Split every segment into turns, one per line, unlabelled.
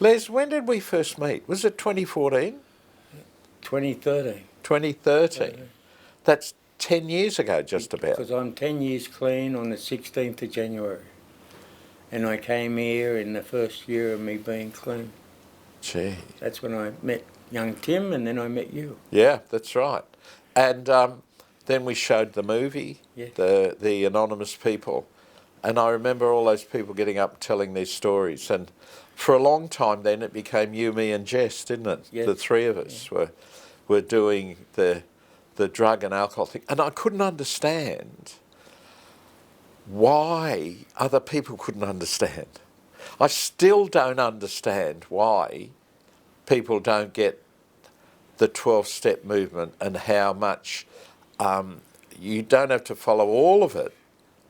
Les, when did we first meet? Was it 2014?
2013.
2013. That's 10 years ago, just about.
Because I'm 10 years clean on the 16th of January. And I came here in the first year of me being clean.
Gee.
That's when I met young Tim, and then I met you.
Yeah, that's right. And then we showed the movie,
Yes.
the anonymous people. And I remember all those people getting up telling their stories. And for a long time then it became you, me and Jess, didn't it?
Yes.
The three of us were doing the drug and alcohol thing. And I couldn't understand why other people couldn't understand. I still don't understand why people don't get the 12-step movement and how much you don't have to follow all of it,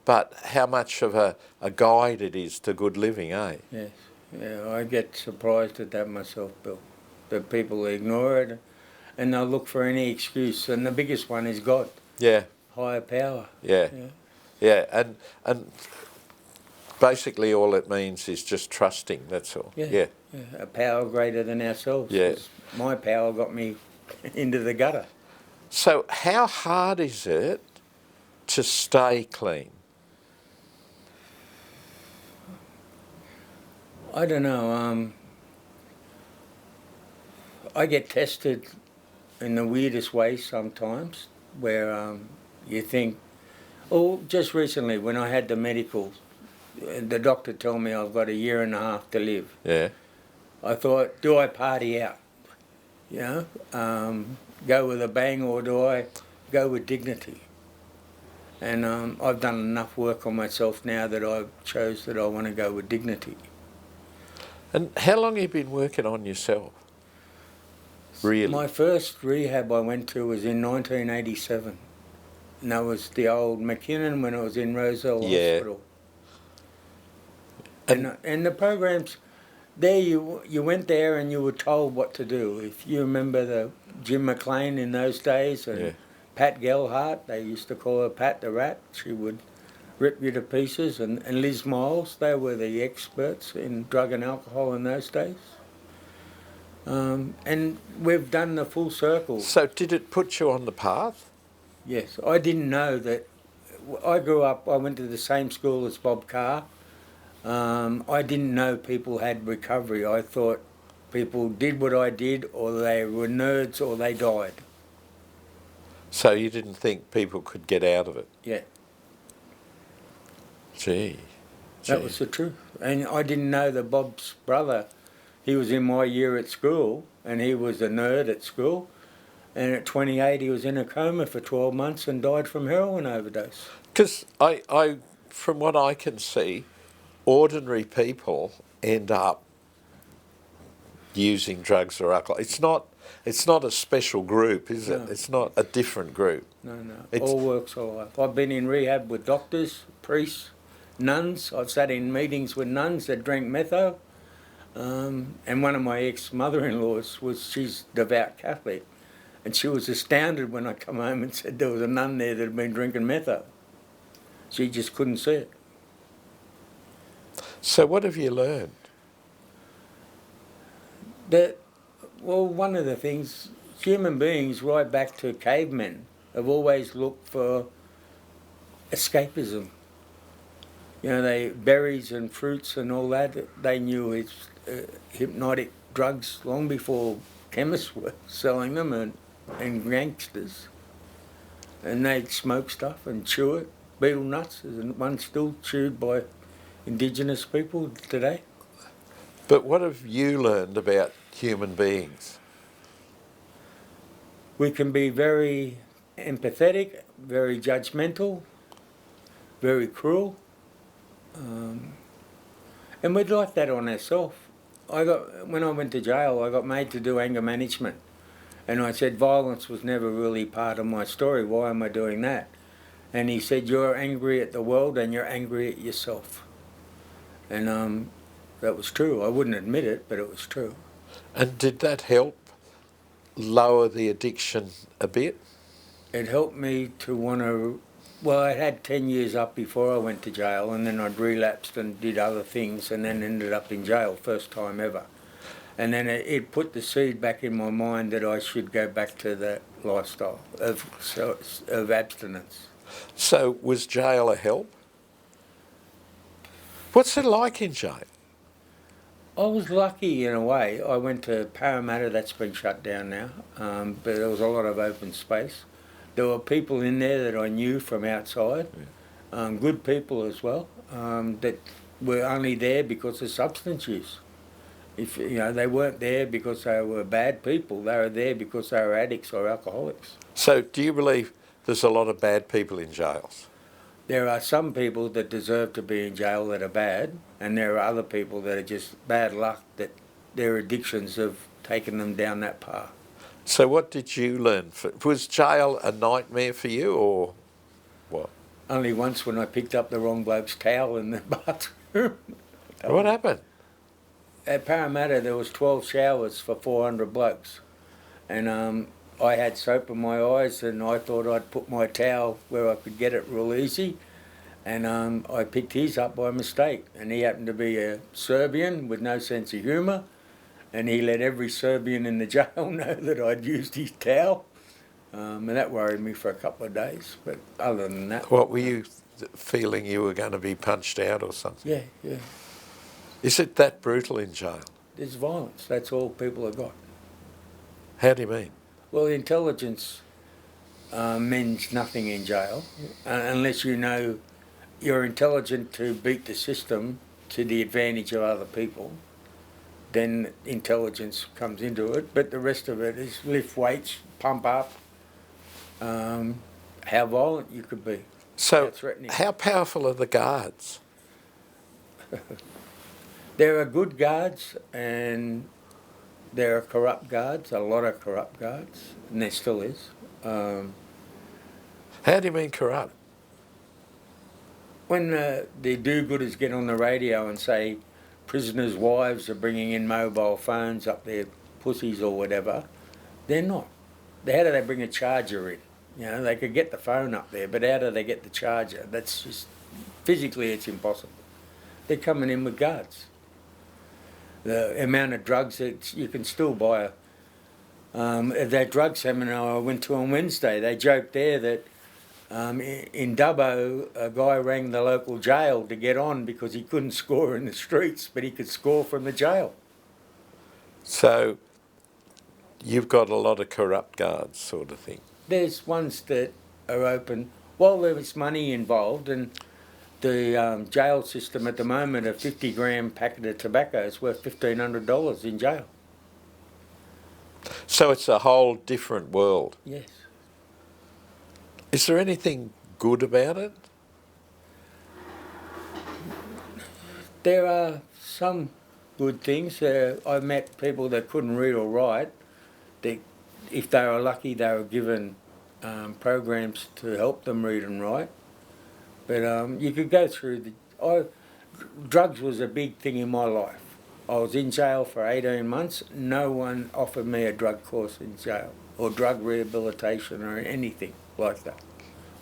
but how much of a guide it is to good living, eh?
Yes. Yeah, I get surprised at that myself, Bill. That people ignore it and they'll look for any excuse. And the biggest one is God.
Yeah.
Higher power.
Yeah. Yeah. And basically all it means is just trusting, that's all. Yeah.
A power greater than ourselves.
Yeah.
My power got me into the gutter.
So how hard is it to stay clean?
I don't know. I get tested in the weirdest way sometimes, where you think, just recently when I had the medicals, the doctor told me I've got 1.5 years to live.
Yeah.
I thought, do I party out? You know, go with a bang, or do I go with dignity? And I've done enough work on myself now that I've chose that I want to go with dignity.
And how long have you been working on yourself? Really?
My first rehab I went to was in 1987. And that was the old McKinnon when I was in Roselle Hospital. And the programs, there you went there and you were told what to do. If you remember the Jim McLean in those days and Pat Gelhart, they used to call her Pat the Rat. She would rip you to pieces. And Liz Miles, they were the experts in drug and alcohol in those days. And we've done the full circle.
So did it put you on the path?
Yes. I didn't know that. I grew up, I went to the same school as Bob Carr. I didn't know people had recovery. I thought people did what I did, or they were nerds, or they died.
So you didn't think people could get out of it?
Yeah.
Gee.
That was the truth. And I didn't know that Bob's brother, he was in my year at school, and he was a nerd at school. And at 28, he was in a coma for 12 months and died from heroin overdose.
Because I, from what I can see, ordinary people end up using drugs or alcohol. It's not a special group, is it? It's not a different group.
No. All walks of life. I've been in rehab with doctors, priests, nuns. I've sat in meetings with nuns that drank metho. And one of my ex-mother-in-laws, she's devout Catholic. And she was astounded when I come home and said there was a nun there that had been drinking metho. She just couldn't see it.
So what have you learned?
One of the things, human beings right back to cavemen have always looked for escapism. You know, berries and fruits and all that, they knew it's hypnotic drugs long before chemists were selling them and gangsters. And they'd smoke stuff and chew it. Betel nuts is one still chewed by Indigenous people today.
But what have you learned about human beings?
We can be very empathetic, very judgmental, very cruel. And we'd like that on ourselves. When I went to jail, I got made to do anger management. And I said, violence was never really part of my story. Why am I doing that? And he said, you're angry at the world and you're angry at yourself. And that was true. I wouldn't admit it, but it was true.
And did that help lower the addiction a bit?
It helped me to want to... Well, I had 10 years up before I went to jail, and then I'd relapsed and did other things and then ended up in jail, first time ever. And then it put the seed back in my mind that I should go back to that lifestyle of abstinence.
So was jail a help? What's it like in jail?
I was lucky in a way. I went to Parramatta, that's been shut down now, but there was a lot of open space. There were people in there that I knew from outside, good people as well, that were only there because of substance use. If they weren't there because they were bad people, they were there because they were addicts or alcoholics.
So do you believe there's a lot of bad people in jails?
There are some people that deserve to be in jail that are bad, and there are other people that are just bad luck that their addictions have taken them down that path.
So what did you learn? Was jail a nightmare for you, or what?
Only once when I picked up the wrong bloke's towel in the bathroom.
What happened?
At Parramatta there was 12 showers for 400 blokes, and I had soap in my eyes and I thought I'd put my towel where I could get it real easy, and I picked his up by mistake, and he happened to be a Serbian with no sense of humour, and he let every Serbian in the jail know that I'd used his towel, and that worried me for a couple of days, but other than that...
What, were you feeling you were going to be punched out or something?
Yeah.
Is it that brutal in jail?
There's violence, that's all people have got.
How do you mean?
Well, intelligence means nothing in jail unless you know you're intelligent to beat the system to the advantage of other people. Then intelligence comes into it, but the rest of it is lift weights, pump up, how violent you could be.
So
threatening.
How powerful are the guards?
There are good guards and there are corrupt guards, a lot of corrupt guards, and there still is.
How do you mean corrupt?
When the do-gooders get on the radio and say prisoners' wives are bringing in mobile phones up their pussies or whatever, they're not. How do they bring a charger in? They could get the phone up there, but how do they get the charger? That's just, physically it's impossible. They're coming in with guards. The amount of drugs that you can still buy. At that drug seminar I went to on Wednesday, they joked there that in Dubbo, a guy rang the local jail to get on because he couldn't score in the streets, but he could score from the jail.
So you've got a lot of corrupt guards, sort of thing.
There's ones that are open. Well, there was money involved, and the jail system at the moment, a 50-gram packet of tobacco is worth $1,500 in jail.
So it's a whole different world.
Yes.
Is there anything good about it?
There are some good things. I've met people that couldn't read or write. If they were lucky, they were given programs to help them read and write. But you could go through drugs was a big thing in my life. I was in jail for 18 months. No one offered me a drug course in jail or drug rehabilitation or anything like that.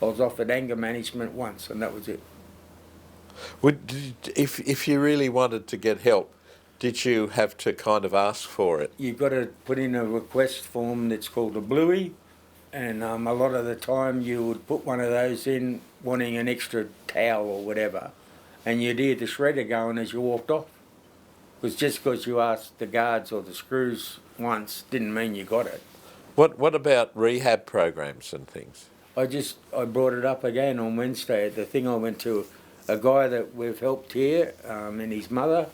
I was offered anger management once, and that was it.
If you really wanted to get help, did you have to kind of ask for it?
You've got to put in a request form that's called a bluey, and a lot of the time you would put one of those in wanting an extra towel or whatever, and you'd hear the shredder going as you walked off. Because just because you asked the guards or the screws once didn't mean you got it.
What about rehab programs and things?
I brought it up again on Wednesday at the thing I went to. A guy that we've helped here and his mother,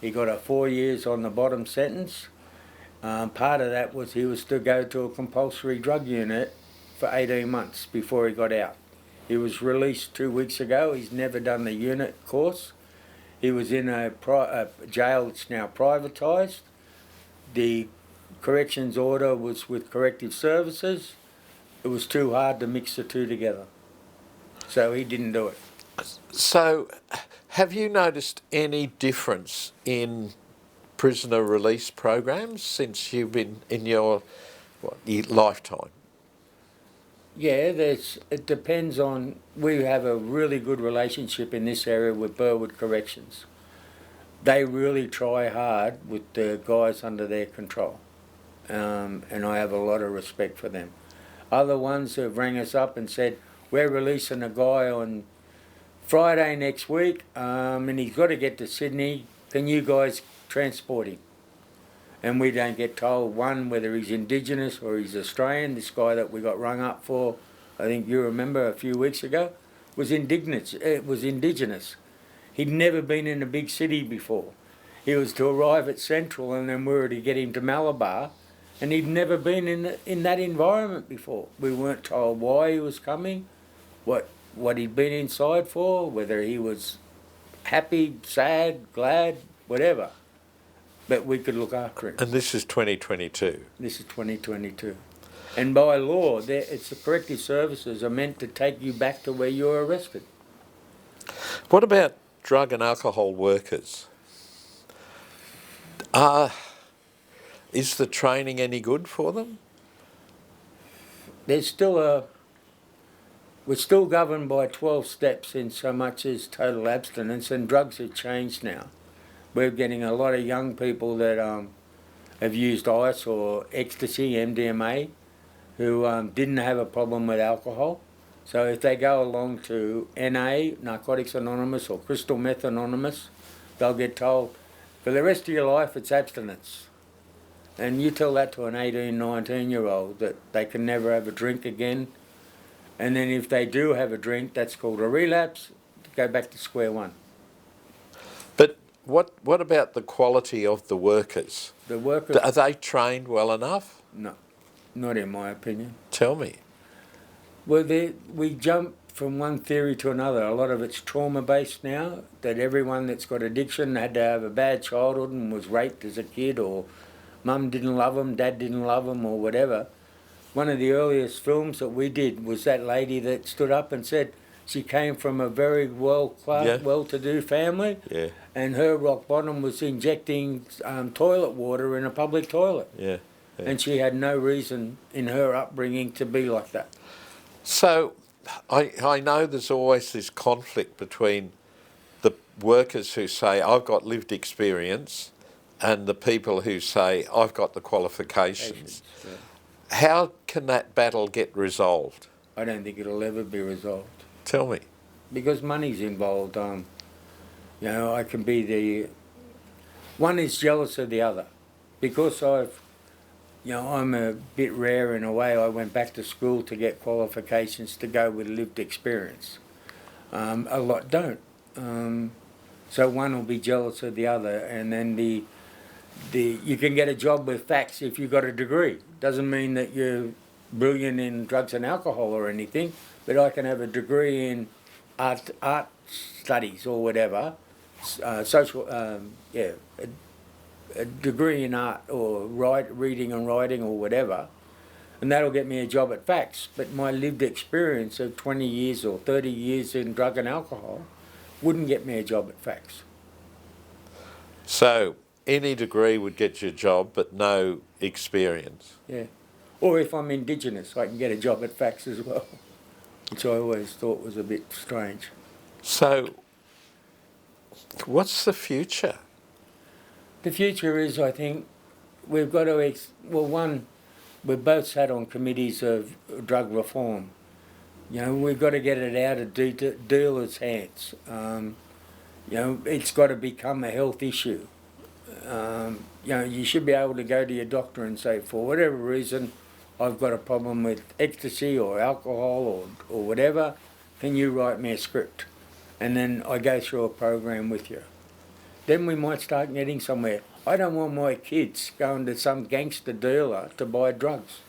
he got a 4 years on the bottom sentence. Part of that was he was to go to a compulsory drug unit for 18 months before he got out. He was released 2 weeks ago. He's never done the unit course. He was in a jail that's now privatised. The corrections order was with corrective services. It was too hard to mix the two together. So he didn't do it.
So have you noticed any difference in prisoner release programs since you've been in your lifetime?
Yeah, it depends on... We have a really good relationship in this area with Burwood Corrections. they really try hard with the guys under their control. And I have a lot of respect for them. Other ones have rang us up and said, we're releasing a guy on Friday next week, and he's got to get to Sydney. Can you guys transport him? And we don't get told, one, whether he's Indigenous or he's Australian. This guy that we got rung up for, I think you remember a few weeks ago, was Indigenous. He'd never been in a big city before. He was to arrive at Central and then we were to get him to Malabar, and he'd never been in that environment before. We weren't told why he was coming, what he'd been inside for, whether he was happy, sad, glad, whatever. But we could look after him.
And this is 2022.
This is 2022. And by law, it's the corrective services are meant to take you back to where you were arrested.
What about drug and alcohol workers? Is the training any good for them?
There's still we're still governed by 12 steps in so much as total abstinence, and drugs have changed now. We're getting a lot of young people that have used ice or ecstasy, MDMA, who didn't have a problem with alcohol. So if they go along to NA, Narcotics Anonymous, or Crystal Meth Anonymous, they'll get told, for the rest of your life, it's abstinence. And you tell that to an 18, 19-year-old that they can never have a drink again. And then if they do have a drink, that's called a relapse, to go back to square one.
But what about the quality of the workers?
The workers...
Are they trained well enough?
No, not in my opinion.
Tell me.
Well, we jump from one theory to another. A lot of it's trauma-based now, that everyone that's got addiction had to have a bad childhood and was raped as a kid, or mum didn't love them, dad didn't love them, or whatever. One of the earliest films that we did was that lady that stood up and said she came from a very well-to-do family, and her rock bottom was injecting toilet water in a public toilet.
Yeah.
And she had no reason in her upbringing to be like that.
So I know there's always this conflict between the workers who say, I've got lived experience, and the people who say, I've got the qualifications.
Yeah.
How can that battle get resolved?
I don't think it'll ever be resolved.
Tell me.
Because money's involved. I can be the... One is jealous of the other. Because I'm a bit rare in a way. I went back to school to get qualifications to go with lived experience. A lot don't. So one will be jealous of the other, and then you can get a job with facts if you've got a degree. Doesn't mean that you're brilliant in drugs and alcohol or anything, but I can have a degree in art studies or whatever, a degree in art or reading and writing or whatever, and that'll get me a job at facts. But my lived experience of 20 years or 30 years in drug and alcohol wouldn't get me a job at facts.
So any degree would get you a job, but no experience.
Yeah. Or if I'm Indigenous, I can get a job at facts as well, which I always thought was a bit strange.
So what's the future?
The future is, I think, we've got to... we've both sat on committees of drug reform. We've got to get it out of dealers' hands. It's got to become a health issue. You should be able to go to your doctor and say, for whatever reason, I've got a problem with ecstasy or alcohol or whatever, can you write me a script? And then I go through a program with you. Then we might start getting somewhere. I don't want my kids going to some gangster dealer to buy drugs.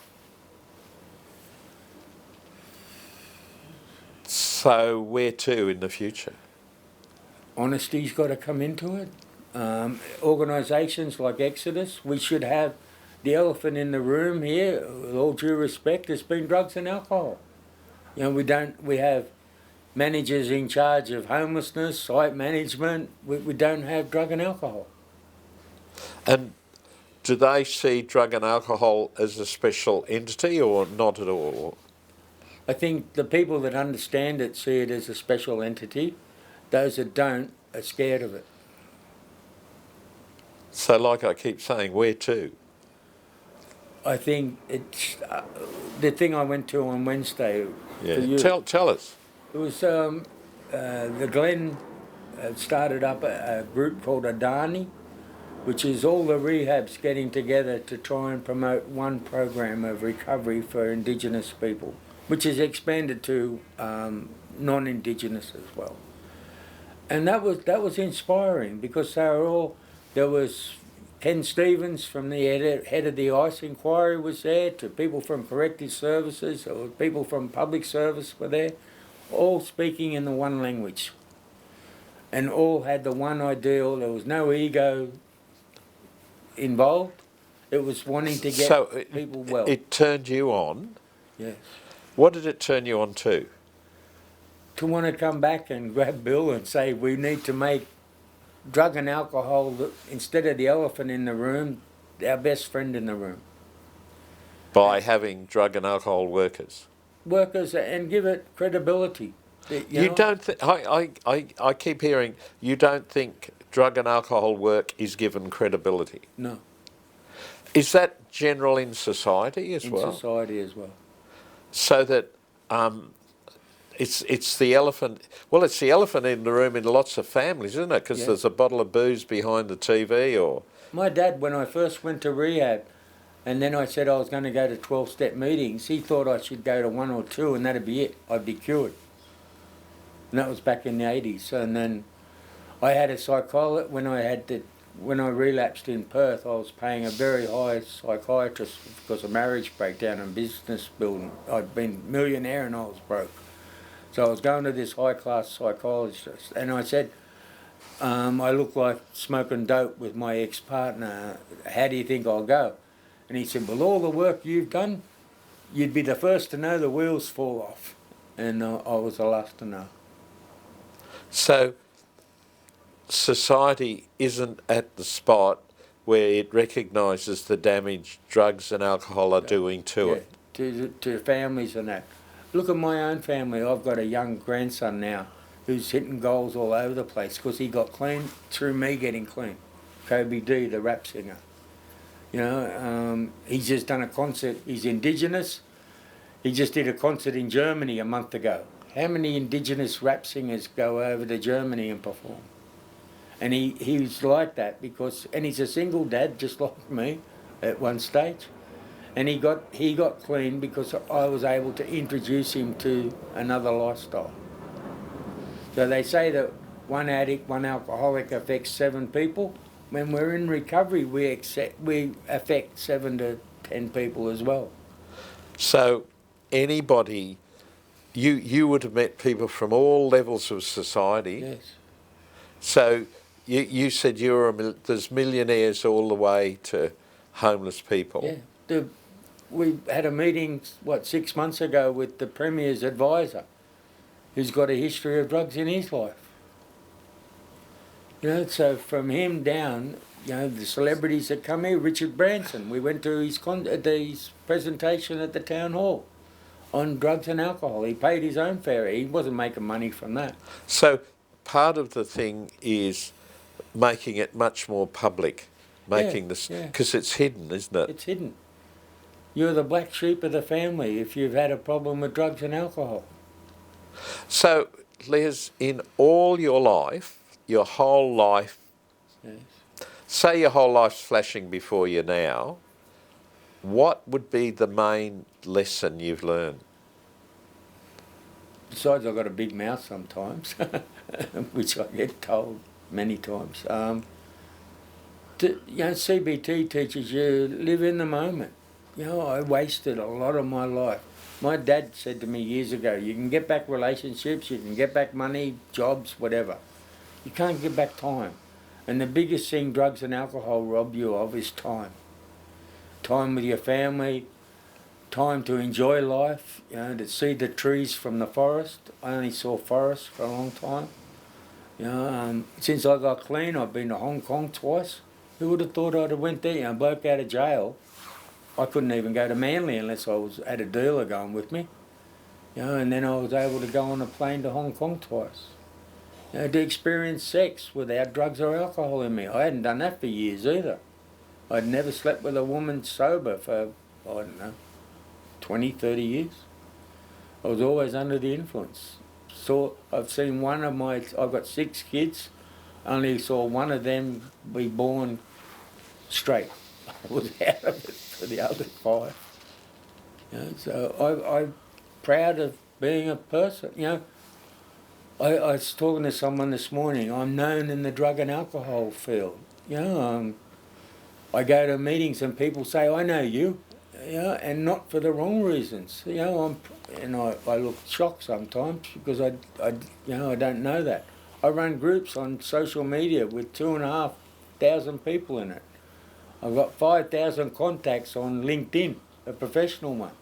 So where to in the future?
Honesty's got to come into it. Organisations like Exodus, we should have the elephant in the room here, with all due respect, has been drugs and alcohol. We have managers in charge of homelessness, site management. We don't have drug and alcohol.
And do they see drug and alcohol as a special entity or not at all?
I think the people that understand it see it as a special entity. Those that don't are scared of it.
So, like I keep saying, where to?
I think it's the thing I went to on Wednesday for you.
Tell us.
It was the Glen started up a group called Adani, which is all the rehabs getting together to try and promote one program of recovery for Indigenous people, which is expanded to non-Indigenous as well. And that was inspiring because there was Ken Stevens from the head of the ICE inquiry was there, to people from corrective services or people from public service were there, all speaking in the one language. And all had the one ideal. There was no ego involved. It was wanting to get people well.
It turned you on.
Yes.
What did it turn you on to?
To want to come back and grab Bill and say we need to make drug and alcohol, instead of the elephant in the room, our best friend in the room.
By having drug and alcohol workers.
Workers, and give it credibility.
You don't think, I keep hearing, you don't think drug and alcohol work is given credibility?
No.
Is that general in society as well?
In society as well.
So that it's the elephant. Well, it's the elephant in the room in lots of families, isn't it? Because there's a bottle of booze behind the TV, or.
My dad, when I first went to rehab, and then I said I was going to go to 12-step meetings, he thought I should go to 1 or 2, and that'd be it. I'd be cured. And that was back in the 80s. And then I had a psychologist when I relapsed in Perth. I was paying a very high psychiatrist because of marriage breakdown and business building. I'd been millionaire and I was broke. So I was going to this high-class psychologist, and I said, I look like smoking dope with my ex-partner. How do you think I'll go? And he said, well, all the work you've done, you'd be the first to know the wheels fall off. And I was the last to know.
So society isn't at the spot where it recognises the damage drugs and alcohol are doing to it.
To families and that. Look at my own family. I've got a young grandson now who's hitting goals all over the place because he got clean through me getting clean. Kobe D, the rap singer. You know, he's just done a concert. He's Indigenous. He just did a concert in Germany a month ago. How many Indigenous rap singers go over to Germany and perform? And he's like that and he's a single dad just like me at one stage. And he got clean because I was able to introduce him to another lifestyle. So they say that one addict, one alcoholic affects 7 people. When we're in recovery, we affect 7 to 10 people as well.
So anybody, you would have met people from all levels of society.
Yes.
So you said there's millionaires all the way to homeless people.
Yeah. We had a meeting, 6 months ago with the Premier's advisor, who's got a history of drugs in his life. You know, so from him down, you know, the celebrities that come here, Richard Branson, we went to his presentation at the town hall on drugs and alcohol. He paid his own fare. He wasn't making money from that.
So part of the thing is making it much more public, because it's hidden, isn't it?
It's hidden. You're the black sheep of the family if you've had a problem with drugs and alcohol.
So, Les, in all your life, your whole life, say your whole life's flashing before you now, what would be the main lesson you've learned?
Besides, I've got a big mouth sometimes, which I get told many times. CBT teaches you live in the moment. You know, I wasted a lot of my life. My dad said to me years ago, you can get back relationships, you can get back money, jobs, whatever. You can't get back time. And the biggest thing drugs and alcohol rob you of is time. Time with your family, time to enjoy life, you know, to see the trees from the forest. I only saw forests for a long time. You know, since I got clean, I've been to Hong Kong twice. Who would have thought I'd have went there? You know, bloke out of jail. I couldn't even go to Manly unless I had a dealer going with me. You know, and then I was able to go on a plane to Hong Kong twice. You know, to experience sex without drugs or alcohol in me. I hadn't done that for years either. I'd never slept with a woman sober for, I don't know, 20, 30 years. I was always under the influence. I've seen I've got 6 kids, only saw one of them be born straight. I was out of it for the other 5. You know, so I'm proud of being a person. You know, I was talking to someone this morning. I'm known in the drug and alcohol field. You know, I go to meetings and people say, "I know you," and not for the wrong reasons. You know, I look shocked sometimes because I don't know that. I run groups on social media with 2,500 people in it. I've got 5,000 contacts on LinkedIn, a professional one.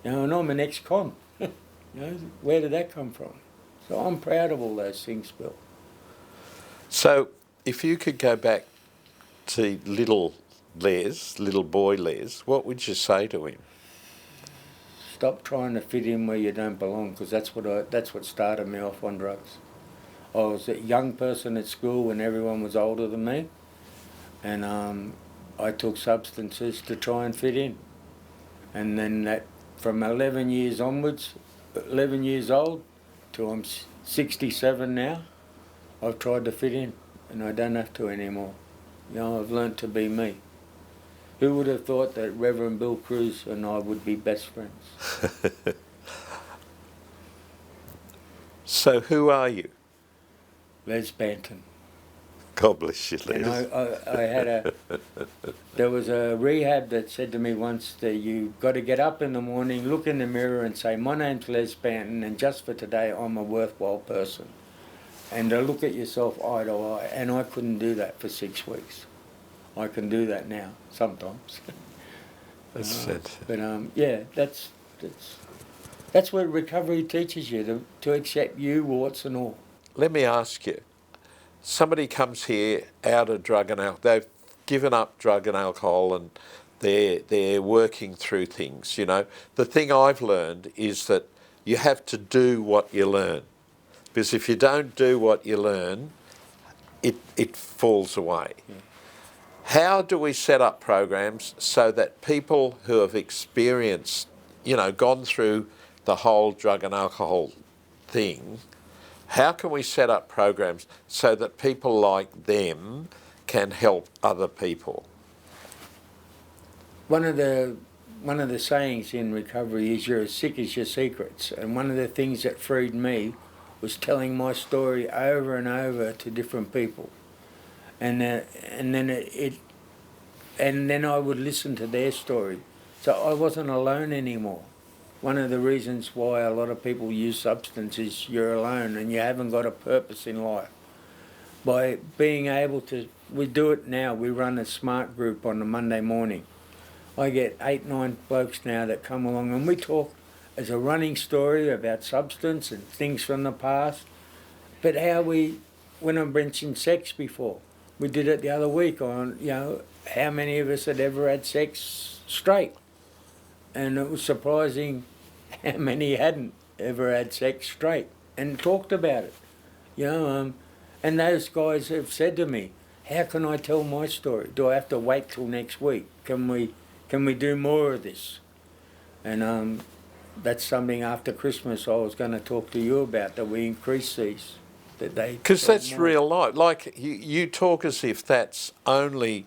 You know, and I'm an ex-con. You know, where did that come from? So I'm proud of all those things, Bill.
So if you could go back to little boy Les, what would you say to him?
Stop trying to fit in where you don't belong, because that's what started me off on drugs. I was a young person at school when everyone was older than me, and I took substances to try and fit in. And then from 11 years onwards, 11 years old till I'm 67 now, I've tried to fit in, and I don't have to anymore. You know, I've learnt to be me. Who would have thought that Reverend Bill Cruz and I would be best friends?
So who are you?
Les Banton.
God bless you, Les.
And there was a rehab that said to me once that you got to get up in the morning, look in the mirror and say, "My name's Les Banton, and just for today I'm a worthwhile person." And to look at yourself eye to eye, and I couldn't do that for 6 weeks. I can do that now, sometimes.
That's it.
But yeah, that's what recovery teaches you, to accept you, warts and all.
Let me ask you, somebody comes here out of drug and alcohol, they've given up drug and alcohol and they're working through things, you know. The thing I've learned is that you have to do what you learn. Because if you don't do what you learn, it falls away.
Yeah.
How do we set up programs so that people who have experienced, you know, gone through the whole drug and alcohol thing, how can we set up programs so that people like them can help other people?
One of the sayings in recovery is you're as sick as your secrets. And one of the things that freed me was telling my story over and over to different people. And then I would listen to their story. So I wasn't alone anymore. One of the reasons why a lot of people use substances, you're alone and you haven't got a purpose in life. By being able to, we do it now, we run a smart group on a Monday morning. I get 8, 9 blokes now that come along and we talk as a running story about substance and things from the past. But when I mentioned sex before, we did it the other week on, you know, how many of us had ever had sex straight. And it was surprising how many hadn't ever had sex straight and talked about it. You know, and those guys have said to me, "How can I tell my story? Do I have to wait till next week? Can we do more of this?" And that's something after Christmas I was going to talk to you about, that we increase these.
Because that's real life. Like, you talk as if that's only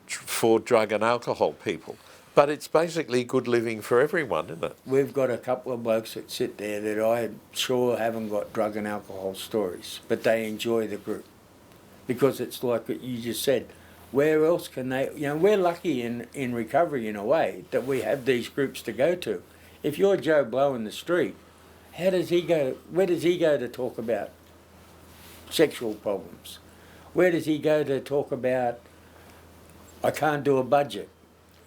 for drug and alcohol people. But it's basically good living for everyone, isn't it?
We've got a couple of blokes that sit there that I'm sure haven't got drug and alcohol stories, but they enjoy the group. Because it's like you just said, where else can they... You know, we're lucky in recovery in a way that we have these groups to go to. If you're Joe Blow in the street, how does he go... Where does he go to talk about sexual problems? Where does he go to talk about, I can't do a budget?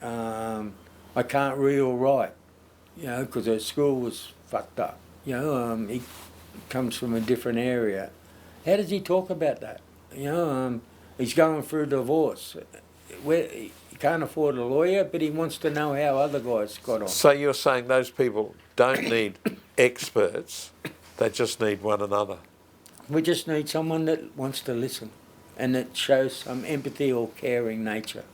I can't read or write, you know, because her school was fucked up. You know, he comes from a different area. How does he talk about that? You know, he's going through divorce. He can't afford a lawyer, but he wants to know how other guys got on.
So you're saying those people don't need experts, they just need one another?
We just need someone that wants to listen and that shows some empathy or caring nature.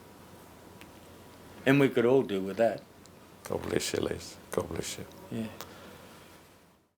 And we could all do with that.
God bless you, Les. God bless you.
Yeah.